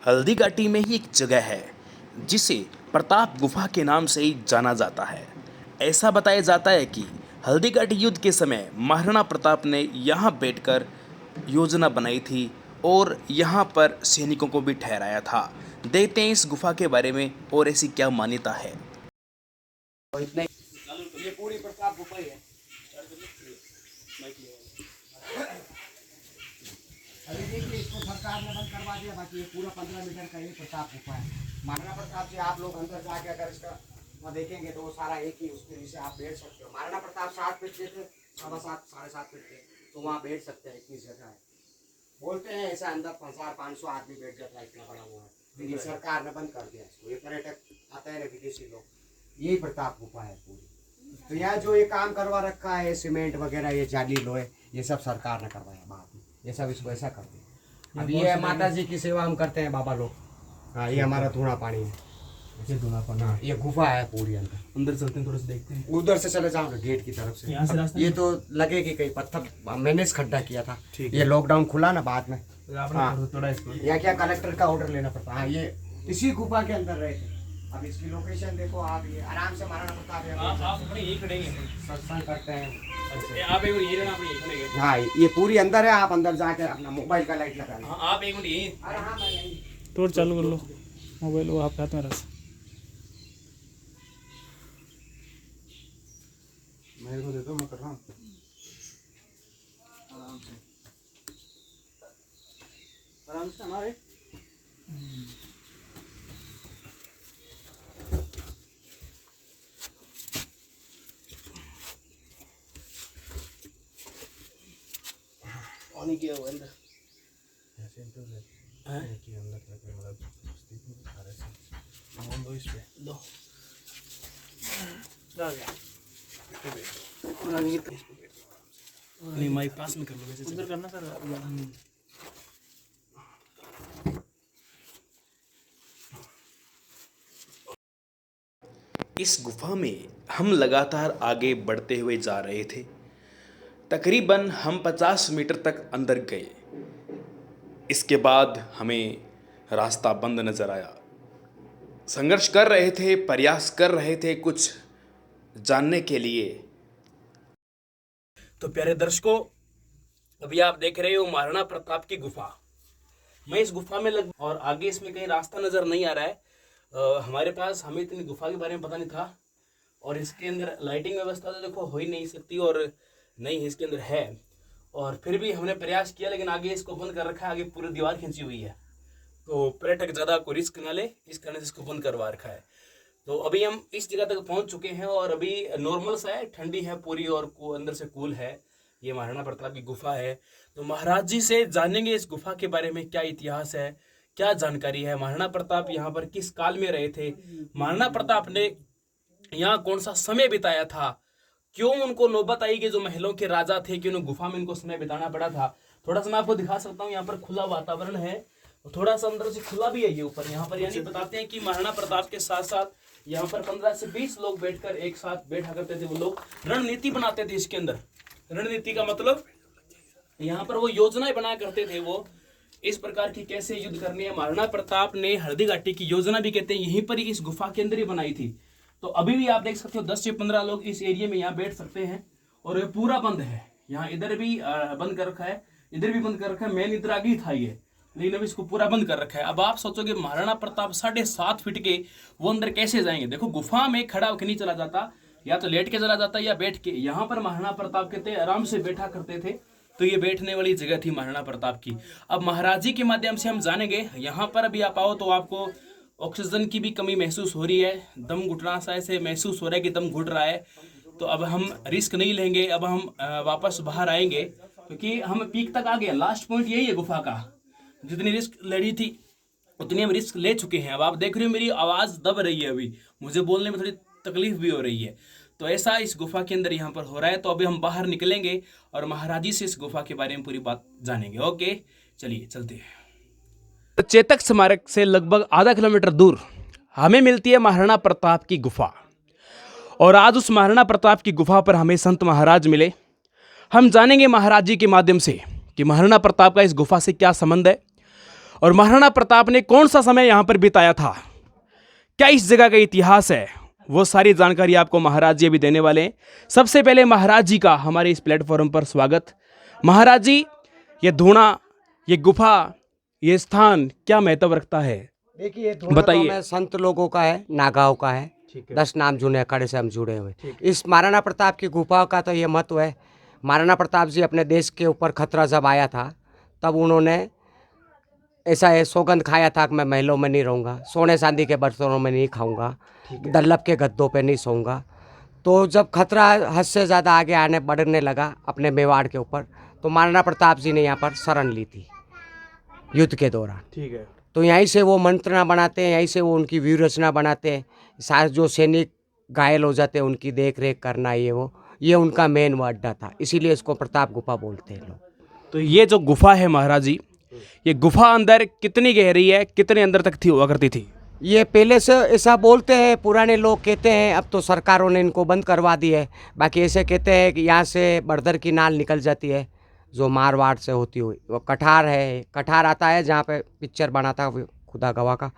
हल्दी घाटी में ही एक जगह है जिसे प्रताप गुफा के नाम से ही जाना जाता है। ऐसा बताया जाता है कि हल्दी घाटी युद्ध के समय महाराणा प्रताप ने यहाँ बैठकर योजना बनाई थी और यहाँ पर सैनिकों को भी ठहराया था। देखते हैं इस गुफा के बारे में और ऐसी क्या मान्यता है। ये पूरी प्रताप गुफा ही है। अभी देखिए इसको सरकार ने बंद करवा दिया, बाकी ये पूरा 15 मीटर का ही प्रताप गुफा है। महाराणा प्रताप से आप लोग अंदर जाके अगर इसका वहाँ देखेंगे तो वो सारा एक ही उसके नीचे आप बैठ सकते हो। महाराणा प्रताप 7 फीट के थे, 7.5 7.5 फीट के, तो वहाँ बैठ सकते हैं, इतनी जगह है। बोलते हैं ऐसा अंदर 500 आदमी बैठ जाता है, इतना बड़ा हुआ है, लेकिन सरकार ने बंद कर दिया इसको। ये पर्यटक आते हैं विदेशी लोग, यही प्रताप गुफा है पूरी। तो यहाँ जो ये काम करवा रखा है, सीमेंट वगैरह, ये जाली लोहे, ये सब सरकार ने करवाया बाद में, ये सब इसको ऐसा करते हैं। अब ये माता जी की सेवा हम करते हैं बाबा लोग। हाँ, ये हमारा धूना पानी है, ये धुना पानी। हाँ, ये गुफा है पूरी अंदर चलते हैं, थोड़ा सा देखते हैं। उधर से चले जाओ गेट की तरफ से। यहाँ से रास्ता ये तो लगे कि कहीं पत्थर मैंने इस खड्डा किया था, ठीक ये लॉकडाउन खुला ना बाद में। आपने थोड़ा इसको यहाँ क्या कलेक्टर का ऑर्डर लेना पड़ता है। हाँ, ये इसी गुफा के अंदर रहे थे। अब इसकी लोकेशन देखो आप, ये आराम से महाराणा प्रताप आप अपने यही खड़ेंगे। सत्संग करते हैं। आप एक मिनट ये रहना, अपने यही खड़ेंगे। हाँ, ये पूरी अंदर है, आप अंदर जाके अपना मोबाइल का लाइट लगा लें। हाँ, आप एक मिनट यही। अरे हाँ, मैं यहीं। टोर चालू कर लो, मोबाइल वो आपके हाथ में रहा। मेरे को दे दो, मैं कर रहा हूँ। आराम से हमारे पानी किया हुआ अंदर ऐसे इंटर है कि अंदर तक मतलब सारे से फोन दो इस पे लो आ गया। नहीं माइक पास में कर लो, वैसे उधर करना सर। इस गुफा में हम लगातार आगे बढ़ते हुए जा रहे थे। तकरीबन हम 50 मीटर तक अंदर गए। इसके बाद हमें रास्ता बंद नजर आया। संघर्ष कर रहे थे, प्रयास कर रहे थे कुछ जानने के लिए। तो प्यारे दर्शकों, अभी आप देख रहे हो महाराणा प्रताप की गुफा। मैं इस गुफा में लग और आगे इसमें कहीं रास्ता नजर नहीं आ रहा है। हमारे पास, हमें इतनी गुफा के बारे में पता नहीं था, और इसके अंदर लाइटिंग व्यवस्था तो देखो हो ही नहीं सकती, और नहीं इसके अंदर है, और फिर भी हमने प्रयास किया, लेकिन आगे इसको बंद कर रखा है। आगे पूरी दीवार खींची हुई है, तो पर्यटक ज़्यादा को रिस्क ना ले, इस कारण से इसको बंद करवा रखा है। तो अभी हम इस जगह तक पहुंच चुके हैं, और अभी नॉर्मल सा है, ठंडी है पूरी, और अंदर से कूल है। ये महाराणा प्रताप की गुफा है। तो महाराज जी से जानेंगे इस गुफा के बारे में, क्या इतिहास है, क्या जानकारी है, महाराणा प्रताप यहाँ पर किस काल में रहे थे, महाराणा प्रताप ने यहाँ कौन सा समय बिताया था, क्यों उनको नौबत आई कि जो महलों के राजा थे कि उन्हें गुफा में इनको समय बिताना पड़ा था। थोड़ा सा मैं आपको दिखा सकता हूँ, यहाँ पर खुला वातावरण है, थोड़ा सा अंदर से खुला भी है ये ऊपर। यहाँ पर यानी बताते हैं कि महाराणा प्रताप के साथ साथ यहाँ पर 15 से 20 लोग बैठकर एक साथ बैठा करते थे। वो लोग रणनीति बनाते थे इसके अंदर। रणनीति का मतलब यहाँ पर वो योजनाएं बनाया करते थे, वो इस प्रकार की कैसे युद्ध करनी है। महाराणा प्रताप ने हल्दी घाटी की योजना भी कहते हैं यहीं पर ही, इस गुफा के अंदर ही बनाई थी। तो अभी भी आप देख सकते हो 10 से 15 लोग इस एरिया में यहाँ बैठ सकते हैं, और ये पूरा बंद है। यहाँ इधर भी बंद कर रखा है, इधर भी बंद कर रखा है। मेन इधर आगे ही था ये, लेकिन अभी इसको पूरा बंद कर रखा है। अब आप सोचोगे महाराणा प्रताप 7.5 फीट के वो अंदर कैसे जाएंगे। देखो गुफा में खड़ा होकर नहीं चला जाता, या तो लेट के चला जाता या बैठ के। यहाँ पर महाराणा प्रताप कहते आराम से बैठा करते थे, तो ये बैठने वाली जगह थी महाराणा प्रताप की। अब महाराज जी के माध्यम से हम जानेंगे। यहाँ पर अभी आप आओ तो आपको ऑक्सीजन की भी कमी महसूस हो रही है, दम घुटना सा ऐसे महसूस हो रहा है कि दम घुट रहा है। तो अब हम रिस्क नहीं लेंगे, अब हम वापस बाहर आएंगे, क्योंकि हम पीक तक आ गए। लास्ट पॉइंट यही है गुफा का। जितनी रिस्क लड़ी थी उतनी हम रिस्क ले चुके हैं। अब आप देख रहे हो मेरी आवाज़ दब रही है, अभी मुझे बोलने में थोड़ी तकलीफ भी हो रही है। तो ऐसा इस गुफा के अंदर यहाँ पर हो रहा है। तो अभी हम बाहर निकलेंगे और महाराज जी से इस गुफा के बारे में पूरी बात जानेंगे। ओके, चलिए चलते हैं। चेतक स्मारक से लगभग आधा किलोमीटर दूर हमें मिलती है महाराणा प्रताप की गुफा, और आज उस महाराणा प्रताप की गुफा पर हमें संत महाराज मिले। हम जानेंगे महाराज जी के माध्यम से कि महाराणा प्रताप का इस गुफा से क्या संबंध है, और महाराणा प्रताप ने कौन सा समय यहाँ पर बिताया था, क्या इस जगह का इतिहास है, वो सारी जानकारी आपको महाराज जी अभी देने वाले हैं। सबसे पहले महाराज जी का हमारे इस प्लेटफॉर्म पर स्वागत। महाराज जी, ये धूणा, ये गुफा, ये स्थान क्या महत्व रखता है? देखिए बताइए। बताइए, संत लोगों का है, नागांव का है, ठीक है। 10 नाम जूने अखाड़े से हम जुड़े हुए। इस महाराणा प्रताप की गुफा का तो ये महत्व है। महाराणा प्रताप जी अपने देश के ऊपर खतरा जब आया था, तब उन्होंने ऐसा है सौगंध खाया था कि मैं महलों में नहीं रहूँगा, सोने चांदी के बर्तनों में नहीं खाऊंगा, दल्लभ के गद्दों पे नहीं सोऊंगा। तो जब खतरा हद से ज़्यादा आगे आने बढ़ने लगा अपने मेवाड़ के ऊपर, तो महाराणा प्रताप जी ने यहाँ पर शरण ली थी युद्ध के दौरान। ठीक है। तो यहीं से वो मंत्रणा बनाते हैं, यहीं से वो उनकी व्यूह रचना बनाते हैं। सारे जो सैनिक घायल हो जाते हैं उनकी देख रेख करना, ये उनका मेन वो अड्डा था, इसीलिए इसको प्रताप गुफा बोलते हैं लोग। तो ये जो गुफा है महाराज जी, ये गुफा अंदर कितनी गहरी है, कितने अंदर तक थी हुआ करती थी? ये पहले से ऐसा बोलते हैं, पुराने लोग कहते हैं, अब तो सरकारों ने इनको बंद करवा दी है। बाकी ऐसे कहते हैं कि यहाँ से बड़दर की नाल निकल जाती है जो मारवाड़ से होती हुई, वो कठार है, कठार आता है जहाँ पे पिक्चर बना था खुदा गवाह का,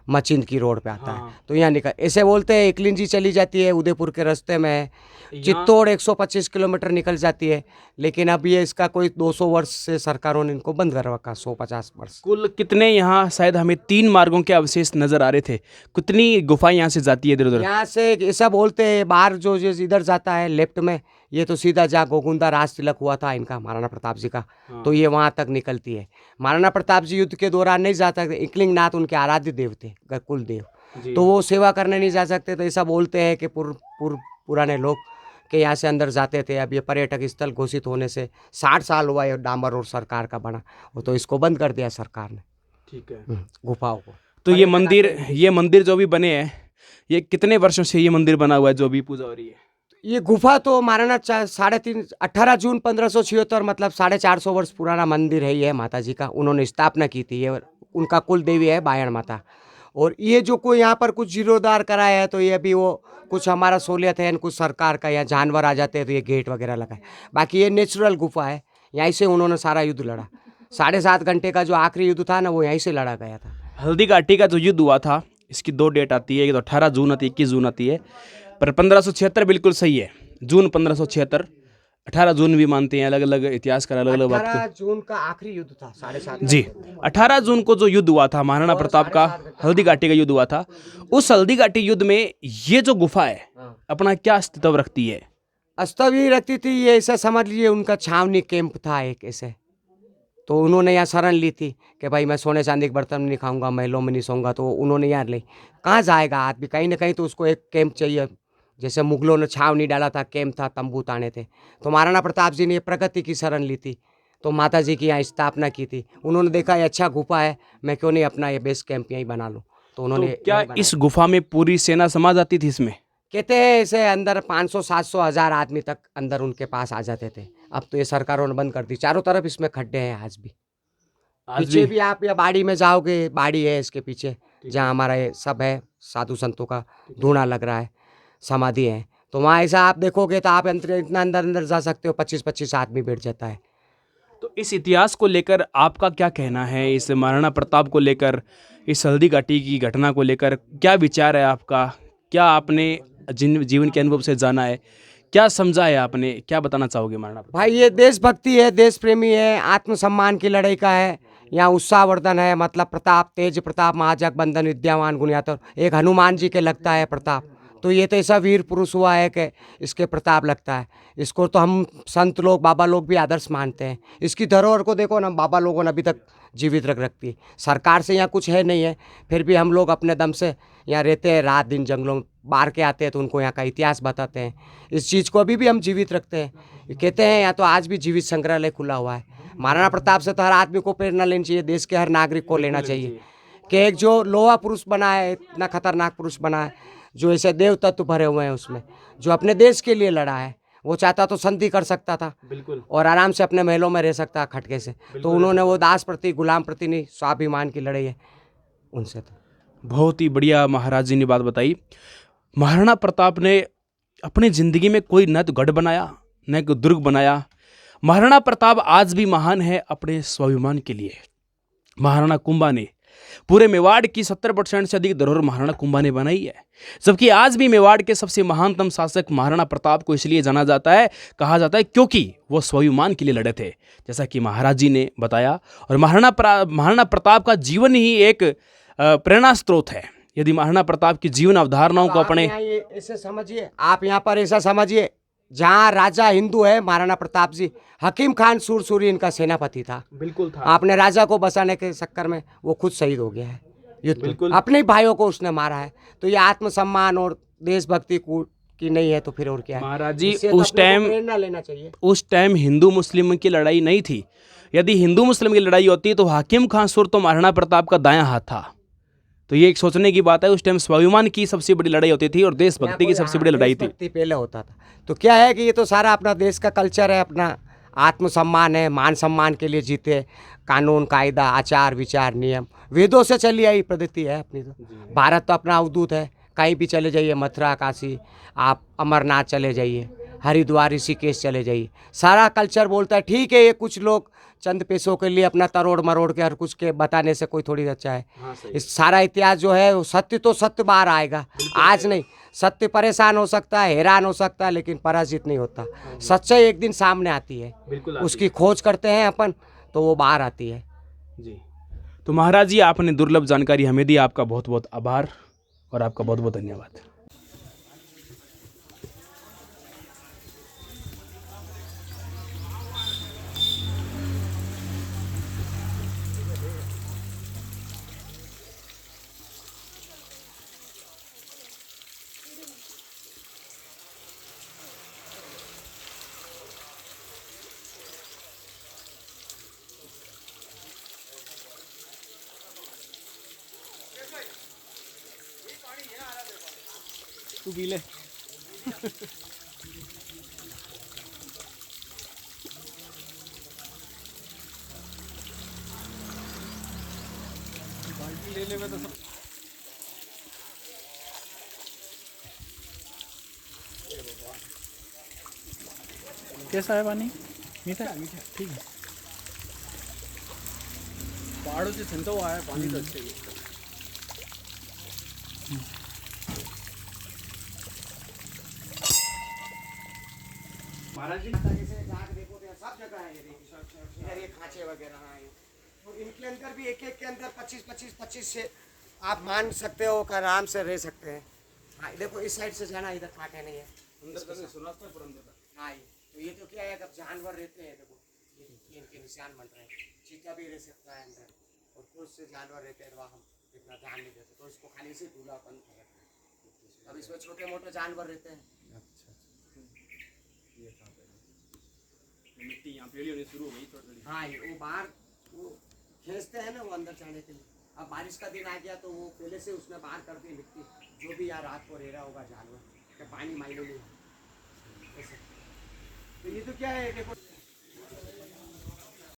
मचिंद की रोड पे आता है, तो यहाँ निकल, ऐसे बोलते हैं। इकलिंजी चली जाती है, उदयपुर के रास्ते में है। चित्तौड़ 125 किलोमीटर निकल जाती है, लेकिन अब ये इसका कोई 200 वर्ष से सरकारों ने इनको बंद कर रखा, 150 वर्ष। कुल कितने यहाँ, शायद हमें 3 मार्गों के अवशेष नजर आ रहे थे, कितनी गुफाएं यहाँ से जाती है इधर उधर? यहाँ से ऐसा बोलते हैं, बाहर जो इधर जाता है लेफ्ट में, ये तो सीधा जहाँ गोगुंदा राज तिलक हुआ था इनका महाराणा प्रताप जी का, तो ये वहाँ तक निकलती है। महाराणा प्रताप जी युद्ध के दौरान नहीं जा सकते, इकलिंग नाथ उनके आराध्य देव थे, कुल देव, तो वो सेवा करने नहीं जा सकते। तो ऐसा बोलते हैं कि पुराने लोग के यहाँ से अंदर जाते थे। अब ये पर्यटक स्थल घोषित होने से 60 साल हुआ, ये डामर रोड सरकार का बना, वो तो इसको बंद कर दिया सरकार ने। ठीक है। गुफाओं को तो ये मंदिर जो भी बने हैं, ये कितने वर्षों से ये मंदिर बना हुआ है जो भी पूजा हो रही है? ये गुफा तो महाराणा 18 जून 1576, मतलब 450 वर्ष पुराना मंदिर है ये माता जी का। उन्होंने स्थापना की थी, ये उनका कुल देवी है बायण माता। और ये जो कोई यहाँ पर कुछ जीर्णोद्धार कराया है, तो ये अभी वो कुछ हमारा सहूलियत है, कुछ सरकार का, यहाँ जानवर आ जाते हैं तो ये गेट वगैरह लगा है। बाकी ये नेचुरल गुफा है, यहीं से उन्होंने सारा युद्ध लड़ा। 7.5 घंटे का जो आखिरी युद्ध था ना, वो यहीं से लड़ा गया था। हल्दी घाटी का जो युद्ध हुआ था, इसकी 2 डेट आती है, एक तो 18 जून आती है, 21 जून आती है, पर 1576 बिल्कुल सही है, जून 1576। 18 जून भी मानते हैं, अलग अलग इतिहासकार अलग अलग बात 18 जून का आखिरी युद्ध था, 7.5 जी। 18 जून को जो युद्ध हुआ था महाराणा प्रताप का, हल्दी घाटी का युद्ध हुआ था, उस हल्दी घाटी युद्ध में ये जो गुफा है अपना क्या अस्तित्व रखती है? अस्तित्व ही रखती थी, ये ऐसा समझ लीजिए उनका छावनी कैंप था एक ऐसे। तो उन्होंने यहाँ शरण ली थी कि भाई मैं सोने चांदी के बर्तन में नहीं खाऊंगा, महलों में नहीं सोऊंगा, तो उन्होंने यहाँ ली। कहाँ जाएगा आदमी, कहीं ना कहीं तो उसको एक कैंप चाहिए। जैसे मुगलों ने छावनी डाला था, कैंप था, तंबू ताने थे, तो महाराणा प्रताप जी ने प्रगति की शरण ली थी, तो माता जी की यहाँ स्थापना की थी। उन्होंने देखा ये अच्छा गुफा है, मैं क्यों नहीं अपना ये बेस कैंप यहीं बना लूँ, तो उन्होंने तो क्या इस गुफा में पूरी सेना समा जाती थी इसमें? कहते हैं ऐसे अंदर 500, 700, 1000 आदमी तक अंदर उनके पास आ जाते थे। अब तो ये सरकारों ने बंद कर दी। चारों तरफ इसमें खड्डे हैं आज भी। पीछे भी आप या बाड़ी में जाओगे, बाड़ी है इसके पीछे जहाँ हमारा ये सब है, साधु संतों का धूणा लग रहा है, समाधि है, तो वहाँ ऐसा आप देखोगे तो आप इतना अंदर जा सकते हो, 25-25 आदमी बैठ जाता है। तो इस इतिहास को लेकर आपका क्या कहना है, इस महाराणा प्रताप को लेकर, इस हल्दी घाटी की घटना को लेकर क्या विचार है आपका? क्या आपने जीवन के अनुभव से जाना है, क्या समझा है आपने, क्या बताना चाहोगे महाराणा प्रताप? भाई ये देशभक्ति है, देश प्रेमी है, आत्मसम्मान की लड़ाई का है, यहाँ उत्साहवर्धन है। मतलब प्रताप, तेज प्रताप, महाजग बंधन, विद्यावान गुणयातर, एक हनुमान जी के लगता है प्रताप। तो ये तो ऐसा वीर पुरुष हुआ है कि इसके प्रताप लगता है। इसको तो हम संत लोग, बाबा लोग भी आदर्श मानते हैं। इसकी धरोहर को देखो ना, बाबा लोगों ने अभी तक जीवित रखती है। सरकार से यहाँ कुछ है नहीं है, फिर भी हम लोग अपने दम से यहाँ रहते हैं, रात दिन जंगलों में बाहर के आते हैं, तो उनको यहाँ का इतिहास बताते हैं। इस चीज़ को अभी भी हम जीवित रखते हैं। कहते हैं यहाँ तो आज भी जीवित संग्रहालय खुला हुआ है। महाराणा प्रताप से तो हर आदमी को प्रेरणा लेनी चाहिए, देश के हर नागरिक को लेना चाहिए कि एक जो लोहा पुरुष बना है, इतना खतरनाक पुरुष बना है, जो ऐसे देव तत्व भरे हुए हैं उसमें, जो अपने देश के लिए लड़ा है। वो चाहता तो संधि कर सकता था बिल्कुल, और आराम से अपने महलों में रह सकता खटके से, तो उन्होंने वो दास प्रति, गुलाम प्रति नहीं, स्वाभिमान की लड़ाई है उनसे। तो बहुत ही बढ़िया महाराज जी ने बात बताई। महाराणा प्रताप ने अपनी ज़िंदगी में कोई न तो गढ़ बनाया, न कोई दुर्ग बनाया। महाराणा प्रताप आज भी महान है अपने स्वाभिमान के लिए। महाराणा कुंभा ने पूरे मेवाड़ की 70% से अधिक धरोहर महाराणा कुंभा ने बनाई है। जबकि आज भी मेवाड़ के सबसे महानतम शासक महाराणा प्रताप को इसलिए जाना जाता है, कहा जाता है, क्योंकि वो स्वाभिमान के लिए लड़े थे, जैसा कि महाराज जी ने बताया। और महाराणा प्रताप का जीवन ही एक प्रेरणा स्रोत है। यदि महाराणा प्रताप की जीवन अवधारणाओं को अपने ऐसे समझिए, आप यहाँ पर ऐसा समझिए, जहाँ राजा हिंदू है महाराणा प्रताप जी, हकीम खान सुरसूरी इनका सेनापति था। बिल्कुल था। आपने राजा को बचाने के चक्कर में वो खुद शहीद हो गया है युद्ध में। अपने ही भाइयों को उसने मारा है। तो ये आत्मसम्मान और देशभक्ति की नहीं है तो फिर और क्या है? महाराज जी इससे तो उस अपने को टाइम प्रेरणा लेना चाहिए। उस टाइम हिंदू मुस्लिम की लड़ाई नहीं थी। यदि हिंदू मुस्लिम की लड़ाई होती तो हाकिम खान सुर तो महाराणा प्रताप का दायां हाथ था। तो ये एक सोचने की बात है, उस टाइम स्वाभिमान की सबसे बड़ी लड़ाई होती थी और देशभक्ति की सबसे बड़ी लड़ाई थी। देशभक्ति पहले होता था। तो क्या है कि ये तो सारा अपना देश का कल्चर है, अपना आत्मसम्मान है, मान सम्मान के लिए जीते, कानून कायदा आचार विचार नियम वेदों से चली आई पद्धति है अपनी। तो भारत तो अपना अवधूत है, कहीं भी चले जाइए, मथुरा काशी, आप अमरनाथ चले जाइए, हरिद्वार ऋषिकेश चले जाइए, सारा कल्चर बोलता है। ठीक है, ये कुछ लोग चंद पैसों के लिए अपना तरोड़ मरोड़ के हर कुछ के बताने से कोई थोड़ी अच्छा है। इस सारा इतिहास जो है, सत्य तो सत्य बाहर आएगा। आज नहीं, सत्य परेशान हो सकता है, हैरान हो सकता है, लेकिन पराजित नहीं होता। सच्चाई एक दिन सामने आती है, उसकी खोज करते हैं अपन, तो वो बाहर आती है जी। तो महाराज जी, आपने दुर्लभ जानकारी हमें दी, आपका बहुत बहुत आभार और आपका बहुत बहुत धन्यवाद। तू पी ले। ले ले मैं तो सब। कैसा है पानी? मीठा है? मीठा ठीक है। पहाड़ों से ठंडा हुआ है पानी तो अच्छा ही है। महाराज जी, जैसे जहाँ देखो तो सब जगह है, ये देखिए इधर ये खांचे वगैरह हैं, तो इनके अंदर भी एक एक के अंदर 25 से आप मान सकते हो कि आराम से रह सकते हैं। हाँ देखो, इस साइड से जाना, इधर खाटे नहीं है हाँ। तो ये तो क्या है, अगर जानवर रहते हैं, देखो ये इनके निशान बन रहे हैं, चीता भी रह सकता है अंदर, और कुछ से जानवर रहते हैं, वहाँ हम इतना ध्यान नहीं देते, तो इसको खाली से दूल्हा बंद कर रखते हैं। अब इसमें छोटे मोटे जानवर रहते हैं। मिट्टी यहाँ पेड़ी होनी शुरू हो गई थोड़ी। हाँ, वो बाहर वो खींचते हैं ना, वो अंदर जाने के लिए। अब बारिश का दिन आ गया तो वो पहले से उसमें बाहर कर दी मिट्टी, जो भी यार रात को रह रहा होगा जानवर, कि पानी मायने नहीं है। तो ये तो क्या है, देखो